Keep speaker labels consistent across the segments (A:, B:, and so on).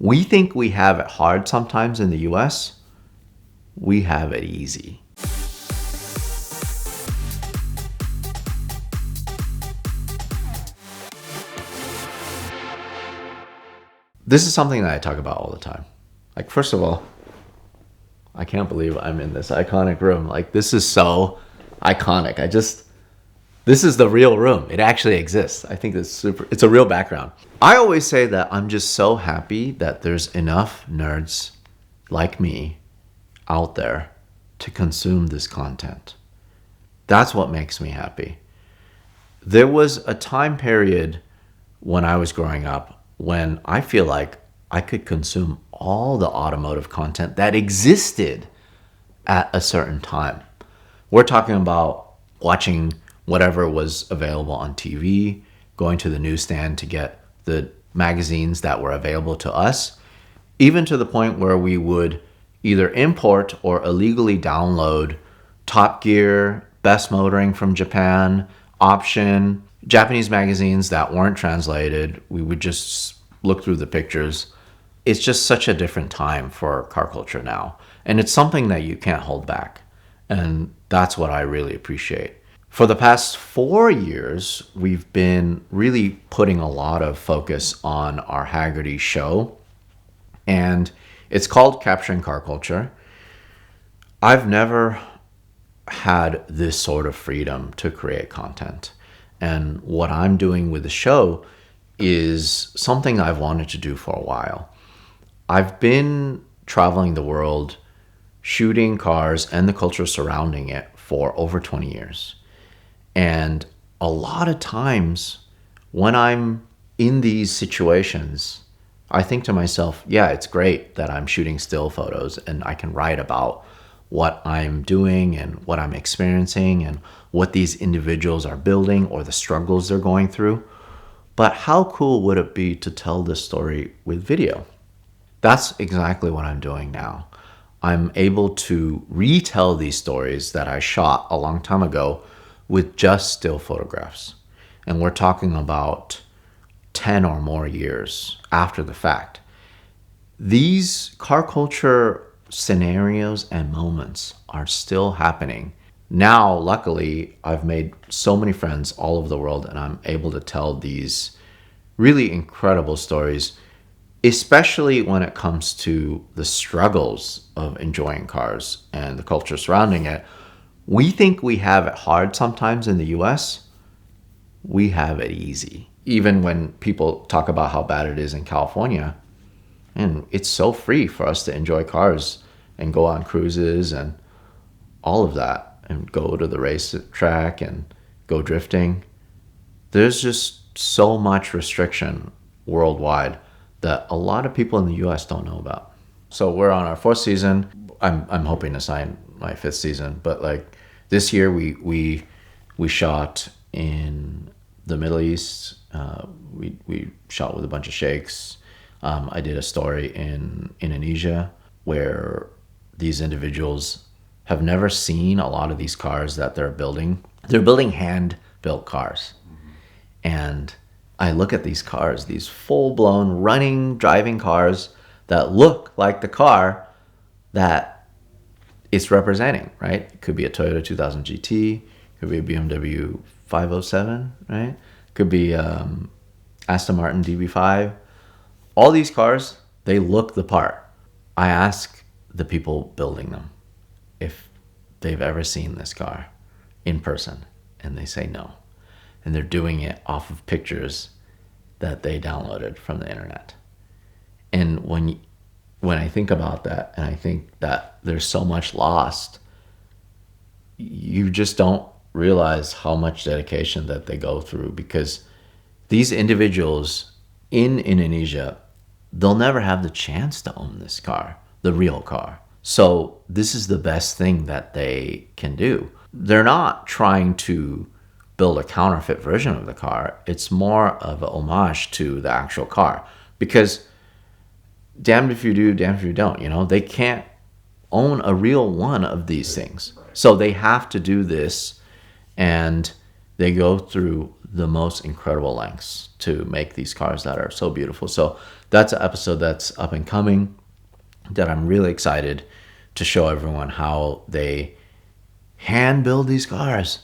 A: We think we have it hard sometimes in the US. We have it easy. This is something that I talk about all the time. Like, first of all, I can't believe I'm in this iconic room. Like, this is so iconic. This is the real room. It actually exists. I think it's a real background. I always say that I'm just so happy that there's enough nerds like me out there to consume this content. That's what makes me happy. There was a time period when I was growing up when I feel like I could consume all the automotive content that existed at a certain time. We're talking about watching whatever was available on TV, going to the newsstand to get the magazines that were available to us, even to the point where we would either import or illegally download Top Gear, Best Motoring from Japan, Option, Japanese magazines that weren't translated. We would just look through the pictures. It's just such a different time for car culture now. And it's something that you can't hold back. And that's what I really appreciate. For the past 4 years, we've been really putting a lot of focus on our Haggerty show. And it's called Capturing Car Culture. I've never had this sort of freedom to create content. And what I'm doing with the show is something I've wanted to do for a while. I've been traveling the world, shooting cars and the culture surrounding it for over 20 years. And a lot of times when I'm in these situations, I think to myself, yeah, it's great that I'm shooting still photos and I can write about what I'm doing and what I'm experiencing and what these individuals are building or the struggles they're going through. But how cool would it be to tell this story with video? That's exactly what I'm doing now. I'm able to retell these stories that I shot a long time ago with just still photographs. And we're talking about 10 or more years after the fact. These car culture scenarios and moments are still happening. Now, luckily, I've made so many friends all over the world and I'm able to tell these really incredible stories, especially when it comes to the struggles of enjoying cars and the culture surrounding it. We think we have it hard sometimes in the US. We have it easy. Even when people talk about how bad it is in California, and it's so free for us to enjoy cars and go on cruises and all of that and go to the racetrack and go drifting. There's just so much restriction worldwide that a lot of people in the US don't know about. So we're on our 4th season. I'm hoping to sign my 5th season, but like this year we shot in the Middle East. We shot with a bunch of sheikhs. I did a story in Indonesia where these individuals have never seen a lot of these cars that they're building. They're building hand-built cars. And I look at these cars, these full-blown running, driving cars that look like the car that it's representing, right? It could be a Toyota 2000 GT, could be a BMW 507, right? Could be Aston Martin DB5. All these cars, they look the part. I ask the people building them if they've ever seen this car in person, and they say no. And they're doing it off of pictures that they downloaded from the internet. And when I think about that, and I think that there's so much lost, you just don't realize how much dedication that they go through, because these individuals in Indonesia, they'll never have the chance to own this car, the real car. So this is the best thing that they can do. They're not trying to build a counterfeit version of the car. It's more of an homage to the actual car, because damned if you do, damned if you don't, they can't own a real one of these things. So they have to do this, and they go through the most incredible lengths to make these cars that are so beautiful. So that's an episode that's up and coming that I'm really excited to show everyone how they hand build these cars.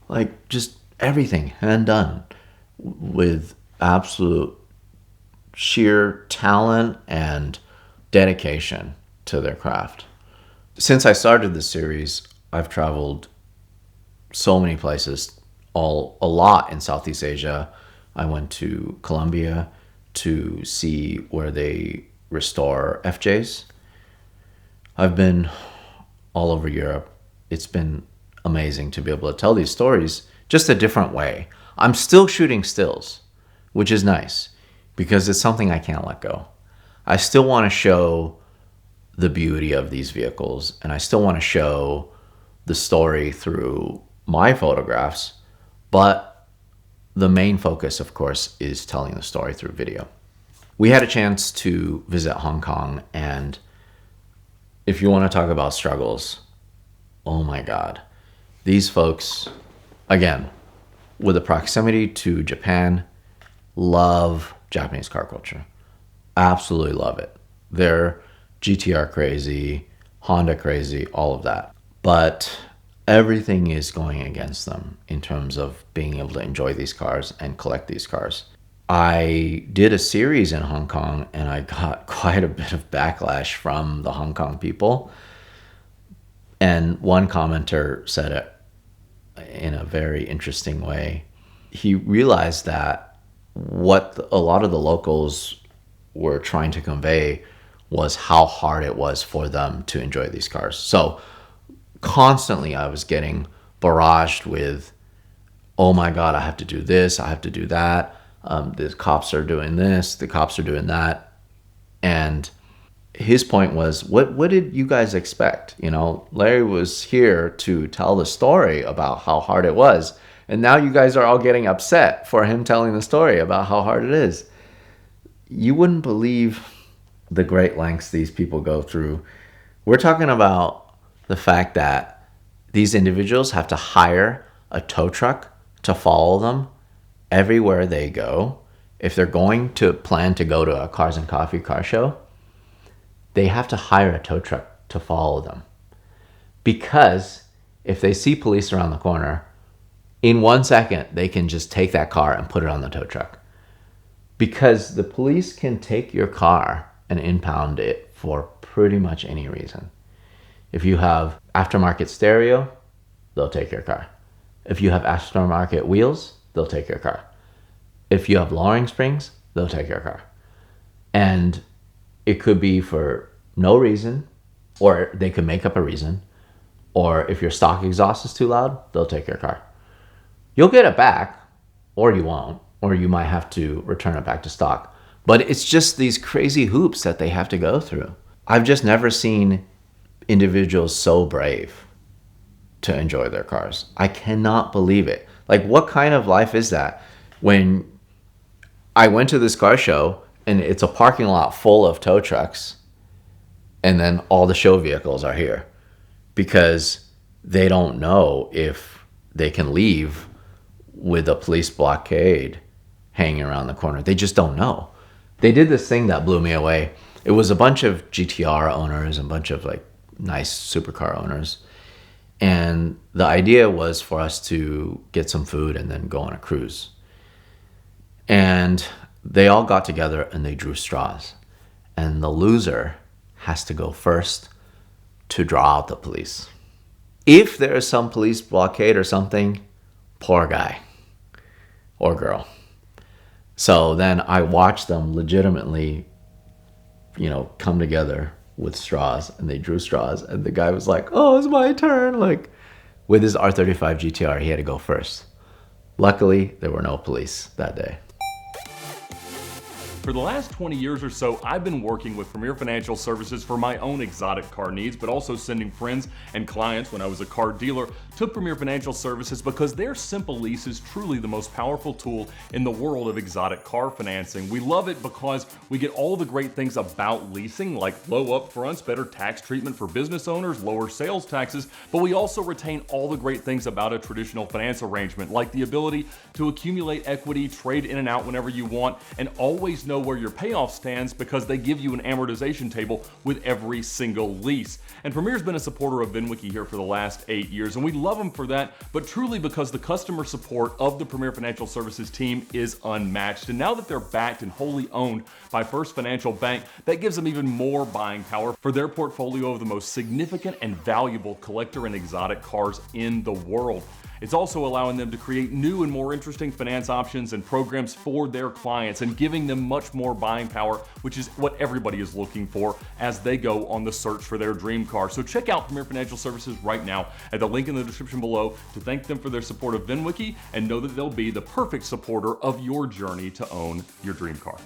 A: Like just everything hand done with absolute sheer talent and dedication to their craft. Since I started this series, I've traveled so many places, a lot in Southeast Asia. I went to Colombia to see where they restore FJs. I've been all over Europe. It's been amazing to be able to tell these stories just a different way. I'm still shooting stills, which is nice because it's something I can't let go. I still want to show the beauty of these vehicles, and I still want to show the story through my photographs, but the main focus, of course, is telling the story through video. We had a chance to visit Hong Kong, and if you want to talk about struggles, oh my God. These folks, again, with the proximity to Japan, love Japanese car culture. Absolutely love it. They're GTR crazy, Honda crazy, all of that. But everything is going against them in terms of being able to enjoy these cars and collect these cars. I did a series in Hong Kong and I got quite a bit of backlash from the Hong Kong people. And one commenter said it in a very interesting way. He realized that what a lot of the locals were trying to convey was how hard it was for them to enjoy these cars. So constantly I was getting barraged with, oh my God, I have to do this, I have to do that. The cops are doing this, the cops are doing that. And his point was, what did you guys expect? You know, Larry was here to tell the story about how hard it was. And now you guys are all getting upset for him telling the story about how hard it is. You wouldn't believe the great lengths these people go through. We're talking about the fact that these individuals have to hire a tow truck to follow them everywhere they go. If they're going to plan to go to a Cars and Coffee car show, they have to hire a tow truck to follow them. Because if they see police around the corner, in 1 second, they can just take that car and put it on the tow truck. Because the police can take your car and impound it for pretty much any reason. If you have aftermarket stereo, they'll take your car. If you have aftermarket wheels, they'll take your car. If you have lowering springs, they'll take your car. And it could be for no reason, or they could make up a reason, or if your stock exhaust is too loud, they'll take your car. You'll get it back, or you won't, or you might have to return it back to stock. But it's just these crazy hoops that they have to go through. I've just never seen individuals so brave to enjoy their cars. I cannot believe it. Like, what kind of life is that? When I went to this car show and it's a parking lot full of tow trucks, and then all the show vehicles are here because they don't know if they can leave with a police blockade hanging around the corner. They just don't know. They did this thing that blew me away. It was a bunch of GTR owners and a bunch of like nice supercar owners. And the idea was for us to get some food and then go on a cruise. And they all got together and they drew straws. And the loser has to go first to draw out the police. If there is some police blockade or something, poor guy or girl. So then I watched them legitimately, come together with straws, and they drew straws, and the guy was like, oh, it's my turn. Like, with his R35 GTR, he had to go first. Luckily, there were no police that day.
B: For the last 20 years or so, I've been working with Premier Financial Services for my own exotic car needs, but also sending friends and clients when I was a car dealer to Premier Financial Services because their simple lease is truly the most powerful tool in the world of exotic car financing. We love it because we get all the great things about leasing, like low upfronts, better tax treatment for business owners, lower sales taxes, but we also retain all the great things about a traditional finance arrangement, like the ability to accumulate equity, trade in and out whenever you want, and always know where your payoff stands because they give you an amortization table with every single lease. And Premier's been a supporter of VINwiki here for the last 8 years, and we love them for that, but truly because the customer support of the Premier Financial Services team is unmatched. And now that they're backed and wholly owned by First Financial Bank, that gives them even more buying power for their portfolio of the most significant and valuable collector and exotic cars in the world. It's also allowing them to create new and more interesting finance options and programs for their clients and giving them much more buying power, which is what everybody is looking for as they go on the search for their dream car. So check out Premier Financial Services right now at the link in the description below to thank them for their support of VINwiki and know that they'll be the perfect supporter of your journey to own your dream car.